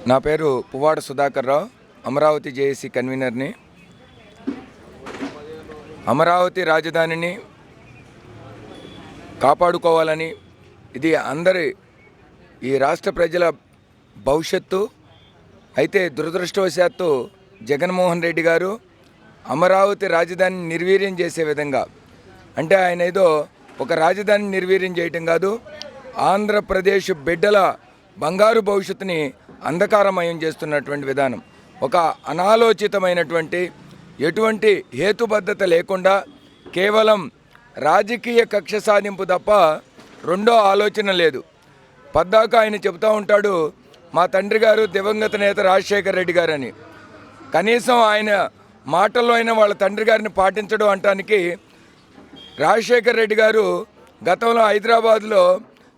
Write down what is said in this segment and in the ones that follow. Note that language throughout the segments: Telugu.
నా పేరు పువ్వాడ సుధాకర్ రావు, అమరావతి జేఏసీ కన్వీనర్ని. అమరావతి రాజధానిని కాపాడుకోవాలని, ఇది అందరి ఈ రాష్ట్ర ప్రజల భవిష్యత్తు. అయితే దురదృష్టవశాత్తు జగన్మోహన్ రెడ్డి గారు అమరావతి రాజధానిని నిర్వీర్యం చేసే విధంగా, అంటే ఆయన ఏదో ఒక రాజధానిని నిర్వీర్యం చేయటం కాదు, ఆంధ్రప్రదేశ్ బిడ్డల బంగారు భవిష్యత్తుని అంధకారమయం చేస్తున్నటువంటి విధానం, ఒక అనాలోచితమైనటువంటి, ఎటువంటి హేతుబద్ధత లేకుండా కేవలం రాజకీయ కక్ష సాధింపు తప్ప రెండో ఆలోచన లేదు. పద్దాక ఆయన చెబుతూ ఉంటాడు, మా తండ్రి గారు దివంగత నేత రాజశేఖర రెడ్డి గారని. కనీసం ఆయన మాటల్లో అయినా వాళ్ళ తండ్రి గారిని పాటించడం అంటానికి, రాజశేఖర రెడ్డి గారు గతంలో హైదరాబాద్లో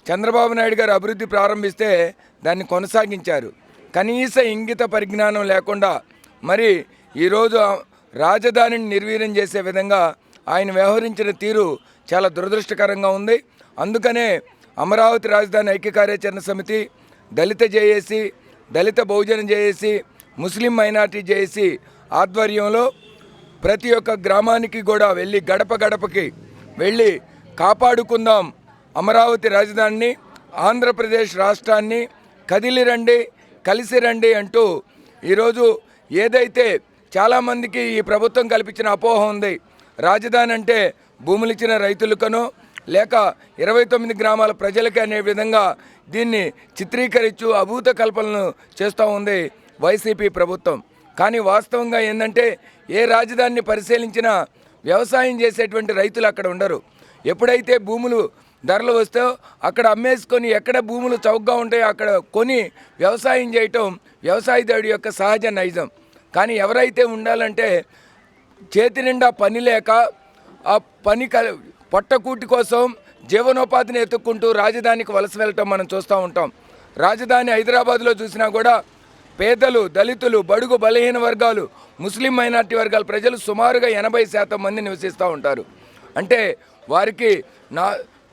చంద్రబాబు నాయుడు గారు అభివృద్ధి ప్రారంభిస్తే దాన్ని కొనసాగించారు. కనీస ఇంగిత పరిజ్ఞానం లేకుండా మరి ఈరోజు రాజధానిని నిర్వీర్యం చేసే విధంగా ఆయన వ్యవహరించిన తీరు చాలా దురదృష్టకరంగా ఉంది. అందుకనే అమరావతి రాజధాని ఐక్య కార్యాచరణ సమితి, దళిత జేఏసీ, దళిత బహుజన జేఏసీ, ముస్లిం మైనార్టీ జేఏసీ ఆధ్వర్యంలో ప్రతి ఒక్క గ్రామానికి కూడా వెళ్ళి, గడప గడపకి వెళ్ళి కాపాడుకుందాం అమరావతి రాజధానిని, ఆంధ్రప్రదేశ్ రాష్ట్రాన్ని, కదిలి రండి, కలిసి రండి అంటూ ఈరోజు ఏదైతే చాలామందికి ఈ ప్రభుత్వం కల్పించిన అపోహ ఉంది, రాజధాని అంటే భూములు ఇచ్చిన రైతులకనో లేక 29 గ్రామాల ప్రజలకి అనే విధంగా దీన్ని చిత్రీకరించు అభూత కల్పనలు చేస్తూ ఉంది వైసీపీ ప్రభుత్వం. కానీ వాస్తవంగా ఏంటంటే, ఏ రాజధానిని పరిశీలించినా వ్యవసాయం చేసేటువంటి రైతులు అక్కడ ఉండరు. ఎప్పుడైతే భూములు ధరలు వస్తే అక్కడ అమ్మేసుకొని, ఎక్కడ భూములు చౌకగా ఉంటాయో అక్కడ కొని వ్యవసాయం చేయటం వ్యవసాయదారుడి యొక్క సహజ నైజం. కానీ ఎవరైతే ఉండాలంటే చేతి నిండా పని లేక ఆ పని పొట్టకూటి కోసం జీవనోపాధిని ఎత్తుక్కుంటూ రాజధానికి వలస వెళ్ళటం మనం చూస్తూ ఉంటాం. రాజధాని హైదరాబాద్లో చూసినా కూడా పేదలు, దళితులు, బడుగు బలహీన వర్గాలు, ముస్లిం మైనార్టీ వర్గాల ప్రజలు సుమారుగా 80% మంది నివసిస్తూ ఉంటారు. అంటే వారికి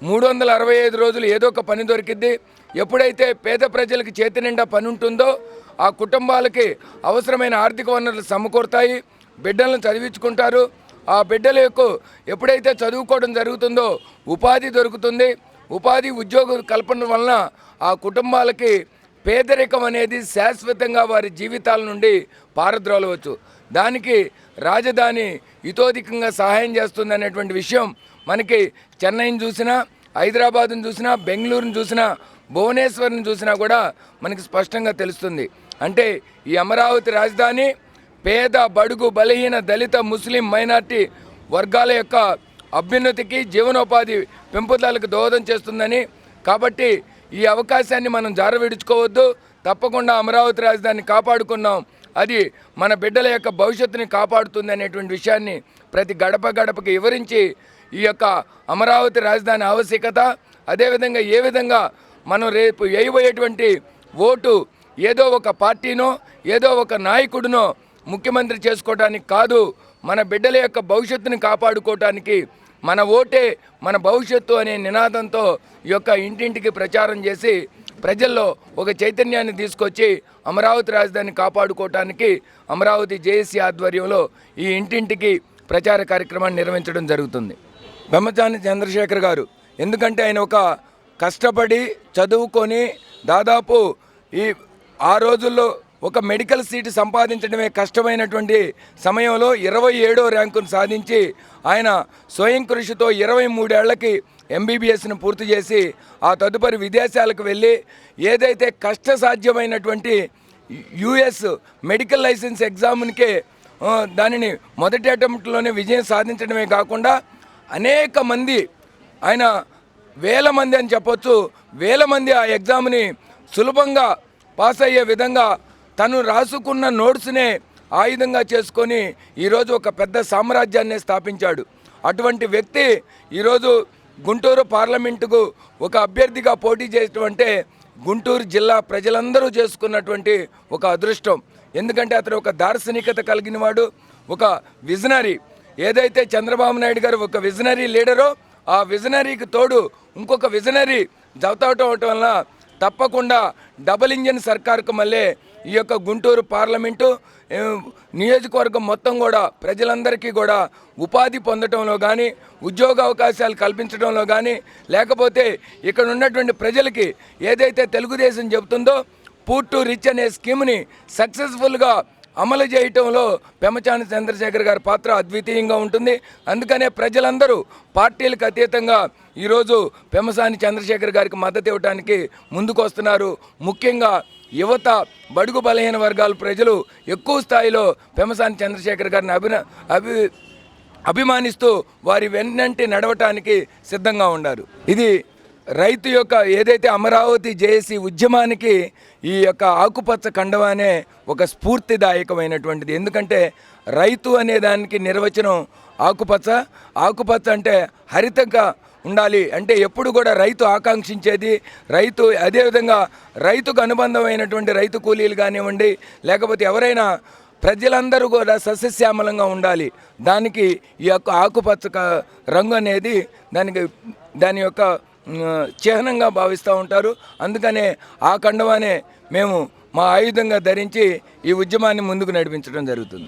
365 రోజులు ఏదో ఒక పని దొరికిద్ది. ఎప్పుడైతే పేద ప్రజలకు చేతి నిండా పని ఉంటుందో ఆ కుటుంబాలకి అవసరమైన ఆర్థిక వనరులు సమకూరుతాయి, బిడ్డలను చదివించుకుంటారు. ఆ బిడ్డలకు ఎప్పుడైతే చదువుకోవడం జరుగుతుందో ఉపాధి దొరుకుతుంది. ఉపాధి ఉద్యోగ కల్పన వలన ఆ కుటుంబాలకి పేదరికం అనేది శాశ్వతంగా వారి జీవితాల నుండి పారద్రోలవచ్చు. దానికి రాజధాని ఇతోధికంగా సహాయం చేస్తుంది అనేటువంటి విషయం మనకి చెన్నైని చూసినా, హైదరాబాద్ని చూసినా, బెంగళూరుని చూసినా, భువనేశ్వర్ని చూసినా కూడా మనకి స్పష్టంగా తెలుస్తుంది. అంటే ఈ అమరావతి రాజధాని పేద, బడుగు, బలహీన, దళిత, ముస్లిం మైనార్టీ వర్గాల యొక్క అభ్యున్నతికి, జీవనోపాధి పెంపుదలకు దోహదం చేస్తుందని, కాబట్టి ఈ అవకాశాన్ని మనం జారవిడుచుకోవద్దు. తప్పకుండా అమరావతి రాజధానిని కాపాడుకున్నాం, అది మన బిడ్డల యొక్క భవిష్యత్తుని కాపాడుతుంది అనేటువంటి విషయాన్ని ప్రతి గడప గడపకి వివరించి ఈ యొక్క అమరావతి రాజధాని ఆవశ్యకత, అదేవిధంగా ఏ విధంగా మనం రేపు వేయబోయేటువంటి ఓటు ఏదో ఒక పార్టీనో ఏదో ఒక నాయకుడినో ముఖ్యమంత్రి చేసుకోవడానికి కాదు, మన బిడ్డల యొక్క భవిష్యత్తుని కాపాడుకోవటానికి మన ఓటే మన భవిష్యత్తు అనే నినాదంతో ఈ యొక్క ఇంటింటికి ప్రచారం చేసి ప్రజల్లో ఒక చైతన్యాన్ని తీసుకొచ్చి అమరావతి రాజధానిని కాపాడుకోవటానికి అమరావతి జేఏసీ ఆధ్వర్యంలో ఈ ఇంటింటికి ప్రచార కార్యక్రమాన్ని నిర్వహించడం జరుగుతుంది. బెమ్మసాని చంద్రశేఖర్ గారు, ఎందుకంటే ఆయన ఒక కష్టపడి చదువుకొని దాదాపు ఆ రోజుల్లో ఒక మెడికల్ సీటు సంపాదించడమే కష్టమైనటువంటి సమయంలో 27వ ర్యాంకును సాధించి ఆయన స్వయం కృషితో 23 ఏళ్లకి ఎంబీబీఎస్ను పూర్తి చేసి ఆ తదుపరి విదేశాలకు వెళ్ళి ఏదైతే కష్టసాధ్యమైనటువంటి యుఎస్ మెడికల్ లైసెన్స్ ఎగ్జామ్కే దానిని మొదటి అటెంప్ట్లోనే విజయం సాధించడమే కాకుండా అనేక మంది, ఆయన వేల మంది అని చెప్పొచ్చు, వేల మంది ఆ ఎగ్జామ్ని సులభంగా పాస్ అయ్యే విధంగా తను రాసుకున్న నోట్స్నే ఆయుధంగా చేసుకొని ఈరోజు ఒక పెద్ద సామ్రాజ్యాన్ని స్థాపించాడు. అటువంటి వ్యక్తి ఈరోజు గుంటూరు పార్లమెంటుకు ఒక అభ్యర్థిగా పోటీ చేయటం అంటే గుంటూరు జిల్లా ప్రజలందరూ చేసుకున్నటువంటి ఒక అదృష్టం. ఎందుకంటే అతను ఒక దార్శనికత కలిగిన వాడు, ఒక విజనరీ. ఏదైతే చంద్రబాబు నాయుడు గారు ఒక విజనరీ లీడరో ఆ విజనరీకి తోడు ఇంకొక విజనరీ జవతవటం వల్ల తప్పకుండా డబుల్ ఇంజిన్ సర్కార్కు మళ్ళీ ఈ యొక్క గుంటూరు పార్లమెంటు ఏ, నియోజకవర్గం మొత్తం కూడా ప్రజలందరికీ కూడా ఉపాధి పొందడంలో కానీ ఉద్యోగ అవకాశాలు కల్పించడంలో కానీ లేకపోతే ఇక్కడ ఉన్నటువంటి ప్రజలకి ఏదైతే తెలుగుదేశం చెబుతుందో పూర్ టు రిచ్ అనే స్కీమ్ని సక్సెస్ఫుల్గా అమలు చేయటంలో పెమ్మచాని చంద్రశేఖర్ గారి పాత్ర అద్వితీయంగా ఉంటుంది. అందుకనే ప్రజలందరూ పార్టీలకు అతీతంగా ఈరోజు పెమ్మసాని చంద్రశేఖర్ గారికి మద్దతు ఇవ్వడానికి ముందుకు వస్తున్నారు. ముఖ్యంగా యువత, బడుగు బలహీన వర్గాల ప్రజలు ఎక్కువ స్థాయిలో పెమ్మసాని చంద్రశేఖర్ గారిని అభిమానిస్తూ వారి వెన్నంటి నడవటానికి సిద్ధంగా ఉన్నారు. ఇది రైతు యొక్క ఏదైతే అమరావతి జేఏసీ ఉద్యమానికి ఈ యొక్క ఆకుపచ్చ కండువా అనే ఒక స్ఫూర్తిదాయకమైనటువంటిది. ఎందుకంటే రైతు అనే దానికి నిర్వచనం ఆకుపచ్చ అంటే హరితంగా ఉండాలి, అంటే ఎప్పుడు కూడా రైతు ఆకాంక్షించేది రైతు. అదేవిధంగా రైతుకు అనుబంధమైనటువంటి రైతు కూలీలు కానివ్వండి, లేకపోతే ఎవరైనా ప్రజలందరూ కూడా సస్యశ్యామలంగా ఉండాలి. దానికి ఈ యొక్క ఆకుపచ్చ రంగు అనేది దాని యొక్క చిహ్నంగా భావిస్తూ ఉంటారు. అందుకనే ఆ కండువానే మేము మా ఆయుధంగా ధరించి ఈ ఉద్యమాన్ని ముందుకు నడిపించడం జరుగుతుంది.